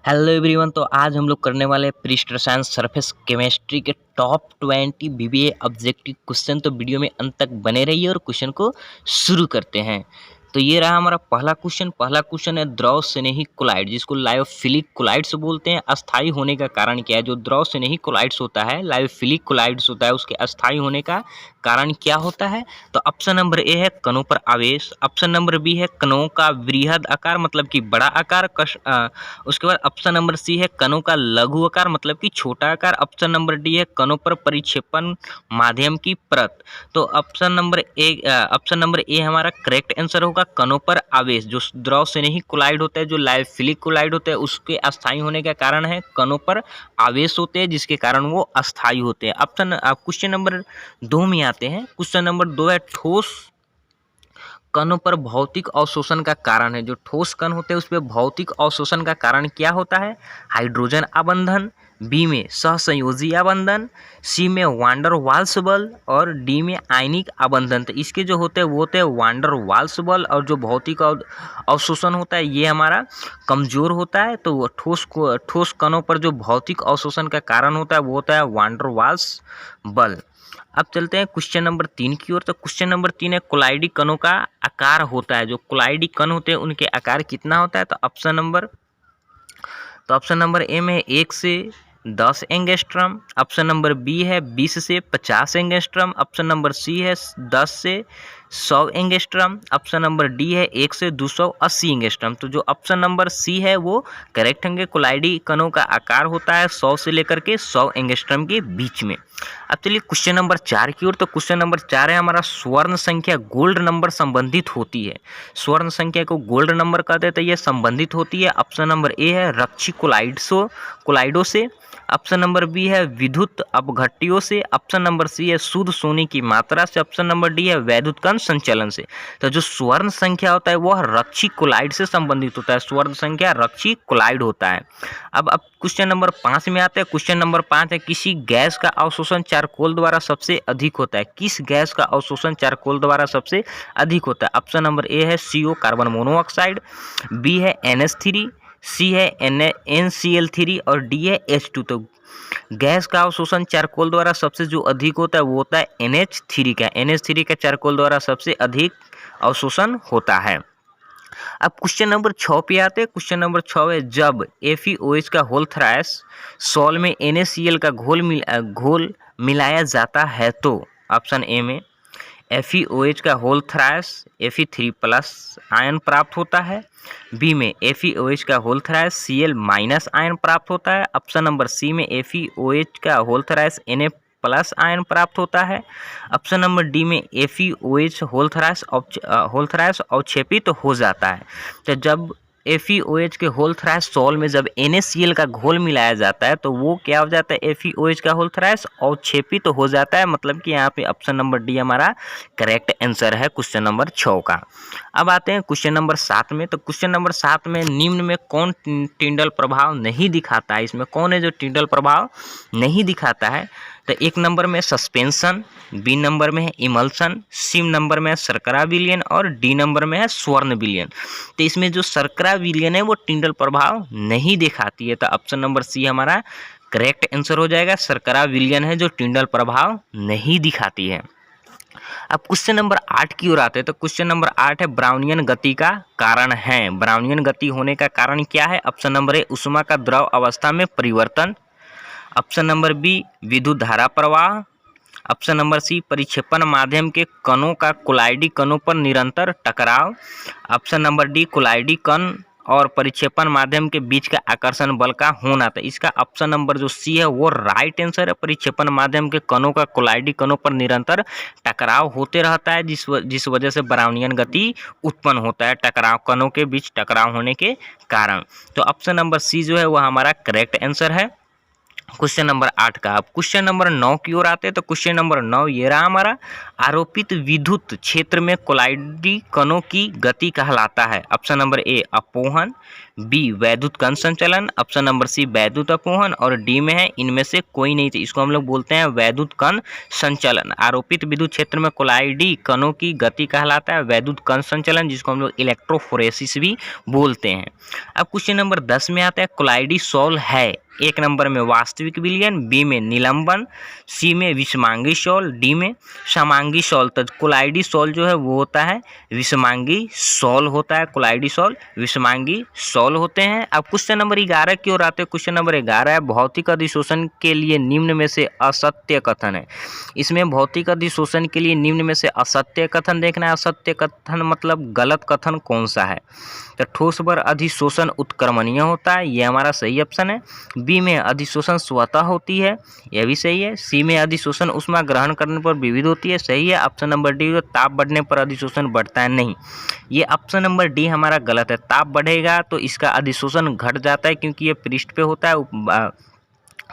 Hello everyone. तो आज हम लोग करने वाले पृष्ठ रसायन सरफेस केमिस्ट्री के टॉप 20 बीबीए ऑब्जेक्टिव क्वेश्चन। तो वीडियो में अंत तक बने रहिए और क्वेश्चन को शुरू करते हैं। तो ये रहा हमारा पहला क्वेश्चन है द्रव स्नेही कोलाइड, जिसको लायोफिलिक कोलाइड्स बोलते हैं। अस्थायी होने का कारण क्या है? जो द्रव स्नेही कोलाइड्स होता है, लायोफिलिक कोलाइड्स होता है, उसके अस्थायी होने का कारण क्या होता है? तो ऑप्शन नंबर ए है कणों पर आवेश, ऑप्शन नंबर बी है कणों का वृहद आकार मतलब कि बड़ा आकार, उसके बाद ऑप्शन नंबर सी है कणों का लघु आकार मतलब कि छोटा आकार, ऑप्शन नंबर डी है कणों पर परिक्षेपण माध्यम की परत। तो ऑप्शन नंबर ए हमारा करेक्ट आंसर होगा कणों पर आवेश। जो द्रव स्नेही कोलाइड होता है, जो लायोफिलिक कोलाइड होता है, उसके अस्थायी होने का कारण है कणों पर आवेश होते हैं, जिसके कारण वो अस्थायी होते हैं। क्वेश्चन नंबर 2 में आते हैं। क्वेश्चन नंबर 2 है ठोस कणों पर भौतिक अवशोषण का कारण है। जो ठोस कण होते हैं उस पर भौतिक अवशोषण का कारण क्या होता है? हाइड्रोजन आबंधन, बी में सहसंयोजी आबंधन, सी में वांडर वाल्स बल और डी में आयनिक आबंधन। तो इसके जो होते हैं वो होते हैं वांडर वाल्स बल, और जो भौतिक अवशोषण होता है ये हमारा कमजोर होता है। तो वो ठोस कणों पर जो भौतिक अवशोषण का कारण होता है वो होता है वांडर वाल्स बल। अब चलते हैं क्वेश्चन नंबर 3 की ओर। तो क्वेश्चन नंबर 3 है कोलाइडी कणों का आकार होता है। जो कोलाइडी कण होते हैं उनके आकार कितना होता है? तो ऑप्शन नंबर ए में 1 से 10 एंगस्ट्रम, ऑप्शन नंबर बी है 20 से 50 एंगस्ट्रम, ऑप्शन नंबर सी है 10 से 100 एंगस्ट्रम, ऑप्शन नंबर डी है 1 से 280 एंगस्ट्रम। तो जो ऑप्शन नंबर सी है वो करेक्ट होंगे। कोलाइडी कणों का आकार होता है 100 से लेकर के 100 एंगस्ट्रम के बीच में। अब चलिए क्वेश्चन नंबर 4 की ओर। तो क्वेश्चन नंबर 4 है हमारा स्वर्ण संख्या गोल्ड नंबर संबंधित होती है। स्वर्ण संख्या को गोल्ड नंबर कहते हैं, तो ये संबंधित होती है। ऑप्शन नंबर ए है रक्षी कोलाइडो से, ऑप्शन नंबर बी है विद्युत अपघट्टियों से, ऑप्शन नंबर सी है शुद्ध सोने की मात्रा से, ऑप्शन नंबर डी है वैद्युत कण संचलन से। तो जो स्वर्ण संख्या होता है वह रक्षी कोलाइड से संबंधित होता है। स्वर्ण संख्या रक्षी कोलाइड होता है। अब क्वेश्चन नंबर 5 में आते हैं। क्वेश्चन नंबर 5 है किसी गैस का अवशोषण चारकोल द्वारा सबसे अधिक होता है। किस गैस का अवशोषण चारकोल द्वारा सबसे अधिक होता है? ऑप्शन नंबर ए है CO कार्बन मोनोऑक्साइड, बी है NH3, सी है NCl3 और डी है H2। तो गैस का अवशोषण चारकोल द्वारा सबसे जो अधिक होता है वो होता है NH3 का चारकोल द्वारा सबसे अधिक अवशोषण होता है। अब क्वेश्चन नंबर 6 पे आते हैं। क्वेश्चन नंबर 6 है जब FeOH का होल थ्राइस सॉल्ट में NaCl का घोल मिलाया जाता है तो ऑप्शन ए में FeOH का होल थ्राइस Fe3+ आयन प्राप्त होता है, बी में FeOH का होल थ्राइस Cl- आयन प्राप्त होता है, ऑप्शन नंबर सी में FeOH का होल थ्राइस Na+ आयन प्राप्त होता है, ऑप्शन नंबर डी में FeOH होल थ्राइस अवक्षेपित हो जाता है। तो जब FeOH के होल थ्राइस सॉल्ट में जब NaCl का घोल मिलाया जाता है तो वो क्या हो जाता है? FeOH का होल थ्राइस अवक्षेपित हो जाता है। मतलब कि यहाँ पे ऑप्शन नंबर डी हमारा करेक्ट आंसर है क्वेश्चन नंबर 6 का। अब आते हैं क्वेश्चन नंबर 7 में। तो क्वेश्चन नंबर 7 में निम्न में कौन टिंडल प्रभाव नहीं दिखाता है? इसमें कौन है जो टिंडल प्रभाव नहीं दिखाता है? तो एक नंबर में सस्पेंशन, बी नंबर में है इमल्सन, सी नंबर में है शर्करा विलयन और डी नंबर में है स्वर्ण विलयन। तो इसमें जो शर्करा विलयन है वो टिंडल प्रभाव नहीं दिखाती है। तो ऑप्शन नंबर सी हमारा करेक्ट आंसर हो जाएगा। शर्करा विलयन है जो टिंडल प्रभाव नहीं दिखाती है। अब क्वेश्चन नंबर 8 की ओर आते हैं। तो क्वेश्चन नंबर 8 है ब्राउनियन गति का कारण है। ब्राउनियन गति होने का कारण क्या है? ऑप्शन नंबर ए ऊष्मा का द्रव अवस्था में परिवर्तन, ऑप्शन नंबर बी विद्युत धारा प्रवाह, ऑप्शन नंबर सी परिक्षेपण माध्यम के कणों का कोलाइडी कणों पर निरंतर टकराव, ऑप्शन नंबर डी कोलाइडी कण और परिक्षेपण माध्यम के बीच का आकर्षण बल का होना। तो इसका ऑप्शन नंबर जो सी है वो राइट आंसर है। परिक्षेपण माध्यम के कणों का कोलाइडी कणों पर निरंतर टकराव होते रहता है, जिस वजह से ब्राउनियन गति उत्पन्न होता है, टकराव कणों के बीच टकराव होने के कारण। तो ऑप्शन नंबर सी जो है वह हमारा करेक्ट आंसर है। क्वेश्चन नंबर 8 का। अब क्वेश्चन नंबर 9 की ओर आते हैं। तो क्वेश्चन नंबर 9 ये रहा हमारा, आरोपित विद्युत क्षेत्र में कोलाइडी कणों की गति कहलाता है। ऑप्शन नंबर ए अपोहन, बी वैद्युत कण संचलन, ऑप्शन नंबर सी वैद्युत अपोहन, और डी में है इनमें से कोई नहीं। तो इसको हम लोग बोलते हैं वैद्युत कण संचलन। आरोपित विद्युत क्षेत्र में कोलाइडी कणों की गति कहलाता है वैद्युत कण संचलन, जिसको हम लोग इलेक्ट्रोफोरेसिस भी बोलते हैं। अब क्वेश्चन नंबर 10 में आता है, कोलाइडी सॉल है। एक नंबर में वास्तविक विलयन, बी में निलंबन, सी में विषमांगी सॉल, डी में समांगी सॉल। तो कोलाइडी सॉल जो है वो होता है विषमांगी सॉल होता है। कोलाइडी सॉल विषमांगी सॉल होते हैं। अब क्वेश्चन नंबर 11 की ओर आते हैं। क्वेश्चन नंबर 11 है, भौतिक अधिशोषण के लिए निम्न में से असत्य कथन है। इसमें भौतिक अधिशोषण के लिए निम्न में से असत्य कथन देखना है। असत्य कथन मतलब गलत कथन कौन सा है। तो ठोस पर अधिशोषण उत्क्रमणीय होता है, ये हमारा सही ऑप्शन है। बी में अधिशोषण स्वतः होती है, यह भी सही है। सी में अधिशोषण ऊष्मा ग्रहण करने पर विविध होती है, सही है। ऑप्शन नंबर डी, ताप बढ़ने पर अधिशोषण बढ़ता है, नहीं, ये ऑप्शन नंबर डी हमारा गलत है। ताप बढ़ेगा तो इसका अधिशोषण घट जाता है, क्योंकि ये पृष्ठ पे होता है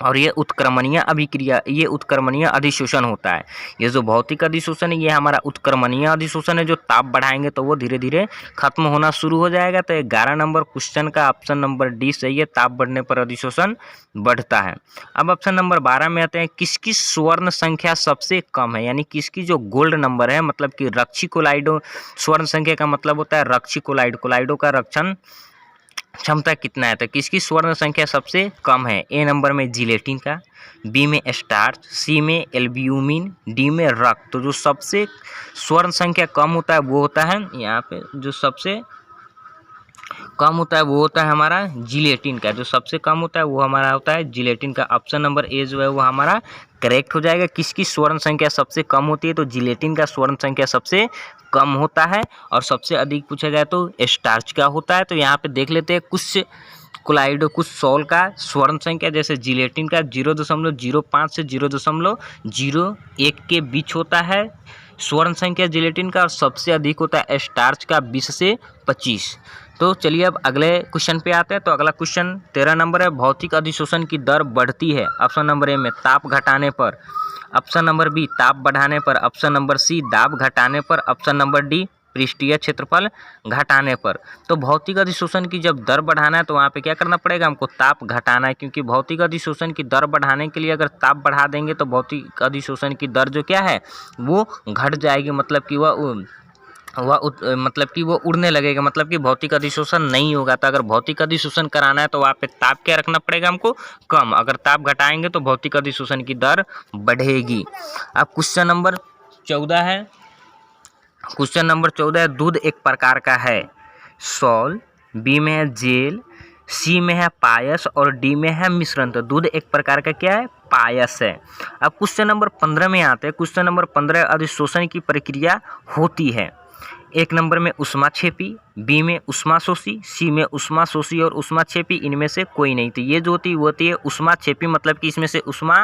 और ये उत्क्रमणीय अभिक्रिया, ये उत्क्रमणीय अधिशोषण होता है। ये जो भौतिक अधिशोषण है ये हमारा उत्क्रमणीय अधिशोषण है, जो ताप बढ़ाएंगे तो वो धीरे धीरे खत्म होना शुरू हो जाएगा। तो 11 नंबर क्वेश्चन का ऑप्शन नंबर डी सही है, ताप बढ़ने पर अधिशोषण बढ़ता है। अब ऑप्शन नंबर 12 में आते हैं, किसकी स्वर्ण संख्या सबसे कम है, यानी किसकी जो गोल्ड नंबर है, मतलब कि रक्षी कोलाइडो, स्वर्ण संख्या का मतलब होता है रक्षी कोलाइड, कोलाइडो का रक्षण क्षमता कितना है। तो किसकी स्वर्ण संख्या सबसे कम है। ए नंबर में जिलेटिन का, बी में स्टार्च, सी में एल्ब्यूमिन, डी में रक्त। तो जो सबसे स्वर्ण संख्या कम होता है वो होता है, यहाँ पे जो सबसे कम होता है वो होता है हमारा जिलेटिन का। जो सबसे कम होता है वो हमारा होता है जिलेटिन का। ऑप्शन नंबर ए जो है वो हमारा करेक्ट हो जाएगा। किसकी स्वर्ण संख्या सबसे कम होती है, तो जिलेटिन का स्वर्ण संख्या सबसे कम होता है। और सबसे अधिक पूछा जाए तो स्टार्च का होता है। तो यहाँ पे देख लेते हैं कुछ कोलाइडो, कुछ सॉल का स्वर्ण संख्या, जैसे जिलेटिन का 0.05 से 0.01 के बीच होता है स्वर्ण संख्या जिलेटिन का, और सबसे अधिक होता है स्टार्च का 20 से 25। तो चलिए अब अगले क्वेश्चन पे आते हैं। तो अगला क्वेश्चन 13 नंबर है, भौतिक अधिशोषण की दर बढ़ती है। ऑप्शन नंबर ए में ताप घटाने पर, ऑप्शन नंबर बी ताप बढ़ाने पर, ऑप्शन नंबर सी दाब घटाने पर, ऑप्शन नंबर डी पृष्ठीय क्षेत्रफल घटाने पर। तो भौतिक अधिशोषण की जब दर बढ़ाना है तो वहाँ पे क्या करना पड़ेगा, हमको ताप घटाना है, क्योंकि भौतिक अधिशोषण की दर बढ़ाने के लिए अगर ताप बढ़ा देंगे तो भौतिक अधिशोषण की दर जो क्या है वो घट जाएगी, मतलब कि वो उड़ने लगेगा, मतलब कि भौतिक अधिशोषण नहीं होगा। तो अगर भौतिक अधिशोषण कराना है तो वहाँ पे ताप क्या रखना पड़ेगा हमको, कम। अगर ताप घटाएंगे तो भौतिक अधिशोषण की दर बढ़ेगी। अब क्वेश्चन नंबर 14 है। क्वेश्चन नंबर 14 है, दूध एक प्रकार का है सॉल, बी में है जेल, सी में है पायस और डी में है मिश्रण। तो दूध एक प्रकार का क्या है, पायस है। अब क्वेश्चन नंबर 15 में आते हैं। क्वेश्चन नंबर 15, अधिशोषण की प्रक्रिया होती है। एक नंबर में उष्माक्षेपी, बी में उष्माशोषी, सी में उष्माशोषी और उष्माक्षेपी, इनमें से कोई नहीं। तो ये जो होती है वो होती है उष्माक्षेपी, मतलब कि इसमें से उष्मा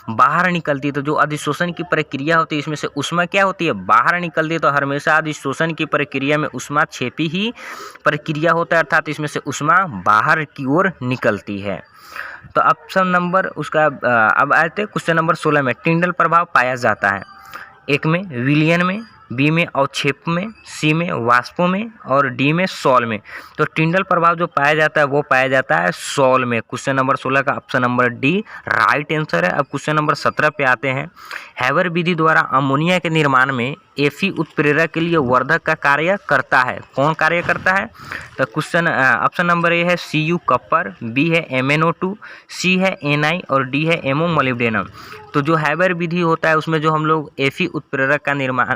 बाहर निकलती है। तो जो अधिशोषण की प्रक्रिया होती है इसमें से उष्मा क्या होती है, बाहर निकलती है। तो हमेशा अधिशोषण की प्रक्रिया में उष्माक्षेपी ही प्रक्रिया होता है, अर्थात इसमें से उष्मा बाहर की ओर निकलती है। तो ऑप्शन नंबर उसका अब आते हैं क्वेश्चन नंबर 16 में, टिंडल प्रभाव पाया जाता है। एक में विलयन में, बी में अवक्षेप में, सी में वाष्पों में और डी में सॉल में। तो टिंडल प्रभाव जो पाया जाता है वो पाया जाता है सॉल में। क्वेश्चन नंबर 16 का option number D right answer है। अब क्वेश्चन नंबर 17 पे आते हैं। हैबर विधि द्वारा अमोनिया के निर्माण में एफी उत्प्रेरक के लिए वर्धक का कार्य करता है। कौन कार्य करता है, तो क्वेश्चन ऑप्शन नंबर ए है Cu कॉपर, बी है MnO2, सी है Na और डी है एमो मोलिब्डेनम। तो जो हैबर विधि होता है उसमें जो हम लोग एफी उत्प्रेरक का निर्माण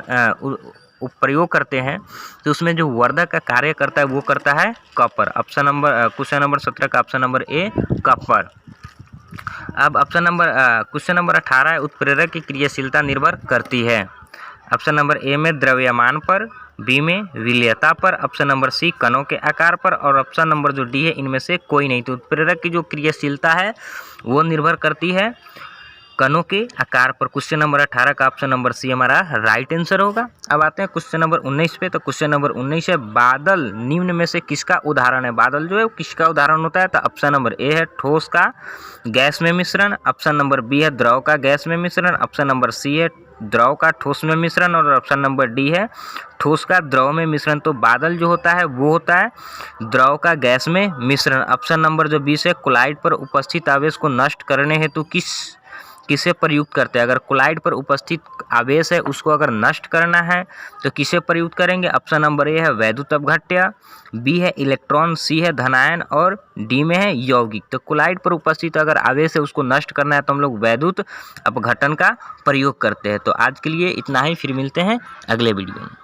प्रयोग करते हैं तो उसमें जो वर्धक का कार्य करता है वो करता है copper. Option number question number 17 का ऑप्शन नंबर ए कॉपर। अब ऑप्शन नंबर क्वेश्चन नंबर 18 है, उत्प्रेरक की क्रियाशीलता निर्भर करती है। ऑप्शन नंबर ए में द्रव्यमान पर, बी में विलयता पर, ऑप्शन नंबर सी कणों के आकार पर और ऑप्शन नंबर जो डी है इनमें से कोई नहीं। तो उत्प्रेरक की जो क्रियाशीलता है वो निर्भर करती है कणों के आकार पर। क्वेश्चन नंबर 18 का ऑप्शन नंबर सी हमारा राइट आंसर होगा। अब आते हैं क्वेश्चन नंबर 19 पे। तो क्वेश्चन नंबर 19 है, बादल निम्न में से किसका उदाहरण है? बादल जो है किसका उदाहरण होता है? तो ऑप्शन नंबर ए है ठोस का गैस में मिश्रण, ऑप्शन नंबर बी है द्रव का गैस में मिश्रण, ऑप्शन नंबर सी है द्रव का ठोस में मिश्रण और ऑप्शन नंबर डी है ठोस का द्रव में मिश्रण। तो बादल जो होता है वो होता है द्रव का गैस में मिश्रण। ऑप्शन नंबर जो 20 है, कोलाइड पर उपस्थित आवेश को नष्ट करने हेतु किसे प्रयुक्त करते हैं? अगर कोलाइड पर उपस्थित आवेश है उसको अगर नष्ट करना है तो किसे प्रयुक्त करेंगे? ऑप्शन नंबर ए है वैद्युत अपघट्य, बी है इलेक्ट्रॉन, सी है धनायन और डी में है यौगिक। तो कोलाइड पर उपस्थित अगर आवेश है उसको नष्ट करना है तो हम लोग वैद्युत अपघटन का प्रयोग करते हैं। तो आज के लिए इतना ही, फिर मिलते हैं अगले वीडियो में।